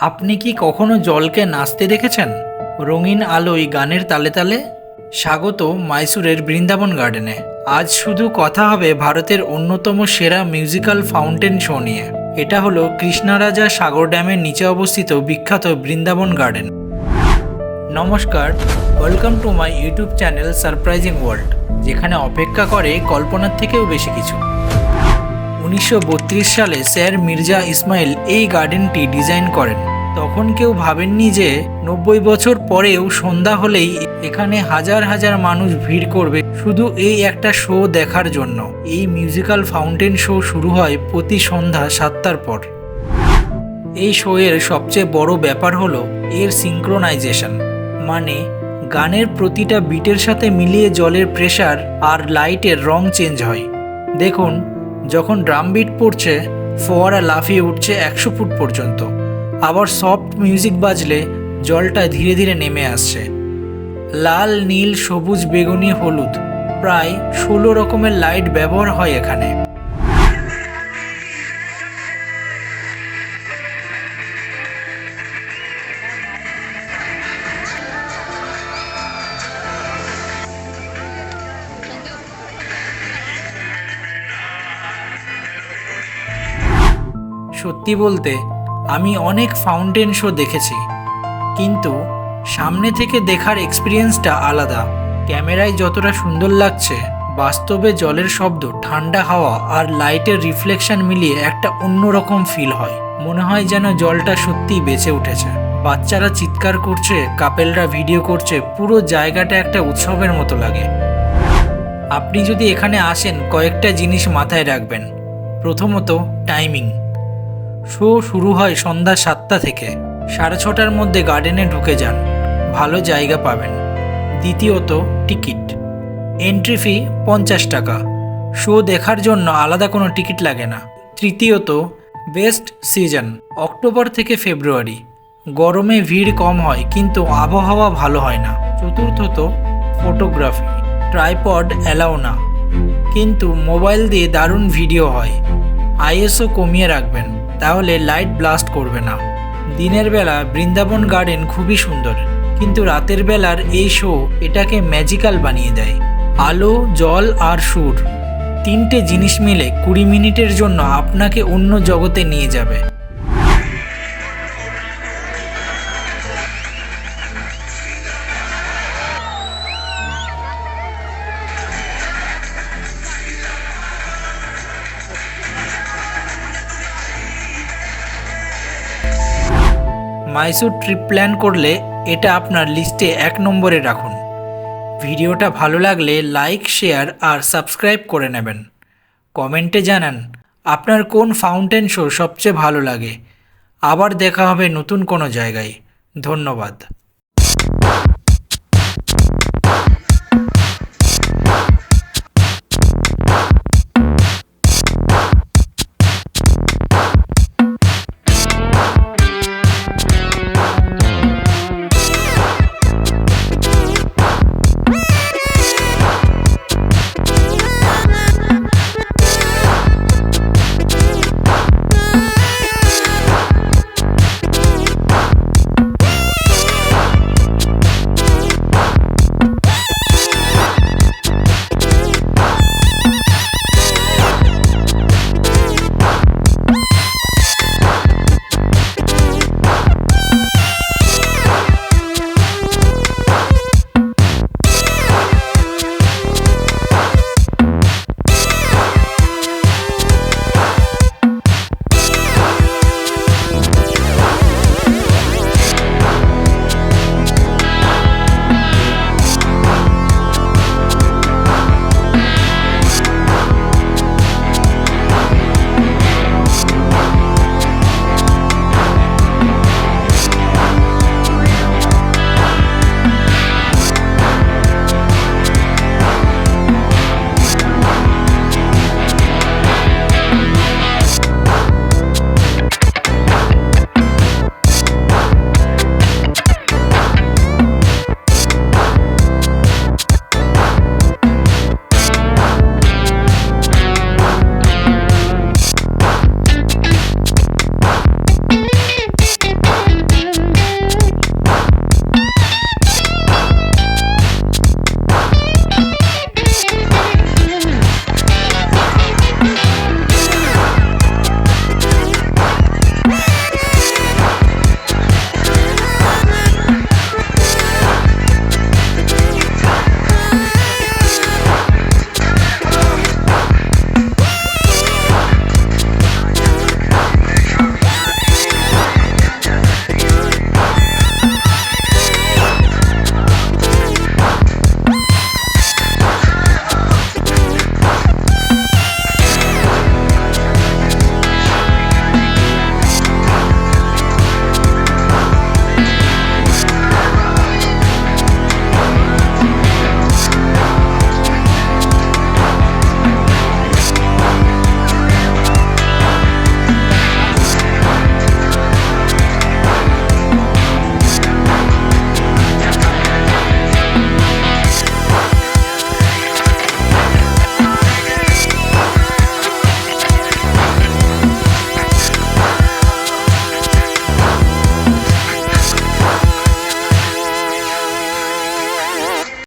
আপনি কি কখনো জলকে নাচতে দেখেছেন? রঙিন আলোয় গানের তালে তালে? স্বাগত মাইসুরের বৃন্দাবন গার্ডেনে। আজ শুধু কথা হবে ভারতের অন্যতম সেরা মিউজিক্যাল ফাউন্টেন শো নিয়ে। এটা হলো কৃষ্ণরাজা সাগর ড্যামের নিচে অবস্থিত বিখ্যাত বৃন্দাবন গার্ডেন। নমস্কার, welcome to my YouTube channel surprising world, যেখানে অপেক্ষা করে কল্পনার থেকেও বেশি কিছু। 1932 সালে স্যার মির্জা ইসমাইল এই গার্ডেনটি ডিজাইন করেন। তখন কেউ ভাবেননি যে 90 বছর পরেও সন্ধ্যা হলেই এখানে হাজার হাজার মানুষ ভিড় করবে শুধু এই একটা শো দেখার জন্য। এই মিউজিক্যাল ফাউন্টেন শো শুরু হয় প্রতি সন্ধ্যা 7টার পর। এই শো এর সবচেয়ে বড় ব্যাপার হলো এর সিঙ্ক্রোনাইজেশন, মানে গানের প্রতিটা বিটের সাথে মিলিয়ে জলের প্রেসার আর লাইটের রং চেঞ্জ হয়। দেখুন, যখন ড্রাম বিট পড়ছে ফোয়ারা লাফিয়ে উঠছে 100 ফুট পর্যন্ত, আবার সফট মিউজিক বাজলে জলটা ধীরে ধীরে নেমে আসছে। লাল, নীল, সবুজ, বেগুনি, হলুদ, প্রায় 16 রকমের লাইট ব্যবহার হয় এখানে। সত্যি বলতে আমি অনেক ফাউন্টেন শো দেখেছি, কিন্তু সামনে থেকে দেখার এক্সপিরিয়েন্সটা আলাদা। ক্যামেরায় যতটা সুন্দর লাগছে, বাস্তবে জলের শব্দ, ঠান্ডা হাওয়া আর লাইটের রিফ্লেকশন মিলিয়ে একটা অন্যরকম ফিল হয়। মনে হয় যেন জলটা সত্যিই বেঁচে উঠেছে। বাচ্চারা চিৎকার করছে, কাপেলরা ভিডিও করছে, পুরো জায়গাটা একটা উৎসবের মতো লাগে। আপনি যদি এখানে আসেন, কয়েকটা জিনিস মাথায় রাখবেন। প্রথমত, টাইমিং। শো শুরু হয় সন্ধ্যা 7টা থেকে। 6:30টার মধ্যে গার্ডেনে ঢুকে যান, ভালো জায়গা পাবেন। দ্বিতীয়ত, টিকিট। এন্ট্রি ফি 50 টাকা। শো দেখার জন্য আলাদা কোনো টিকিট লাগে না। তৃতীয়ত, বেস্ট সিজন, অক্টোবর থেকে ফেব্রুয়ারি। গরমে ভিড় কম হয়, কিন্তু আবহাওয়া ভালো হয় না। চতুর্থত, ফটোগ্রাফি। ট্রাইপড অ্যালাউ না, কিন্তু মোবাইল দিয়ে দারুণ ভিডিও হয়। আইএসও কমিয়ে রাখবেন, তাহলে লাইট ব্লাস্ট করবে না। দিনের বেলা বৃন্দাবন গার্ডেন খুবই সুন্দর, কিন্তু রাতের বেলার এই শো এটাকে ম্যাজিক্যাল বানিয়ে দেয়। আলো, জল আর সুর, তিনটে জিনিস মিলে 20 মিনিটের জন্য আপনাকে অন্য জগতে নিয়ে যাবে। মাইসুর ট্রিপ প্ল্যান করলে এটা আপনার লিস্টে 1 নম্বরে রাখুন। ভিডিওটা ভালো লাগলে লাইক, শেয়ার আর সাবস্ক্রাইব করে নেবেন। কমেন্টে জানান আপনার কোন ফাউন্টেন শো সবচেয়ে ভালো লাগে। আবার দেখা হবে নতুন কোনো জায়গায়। ধন্যবাদ।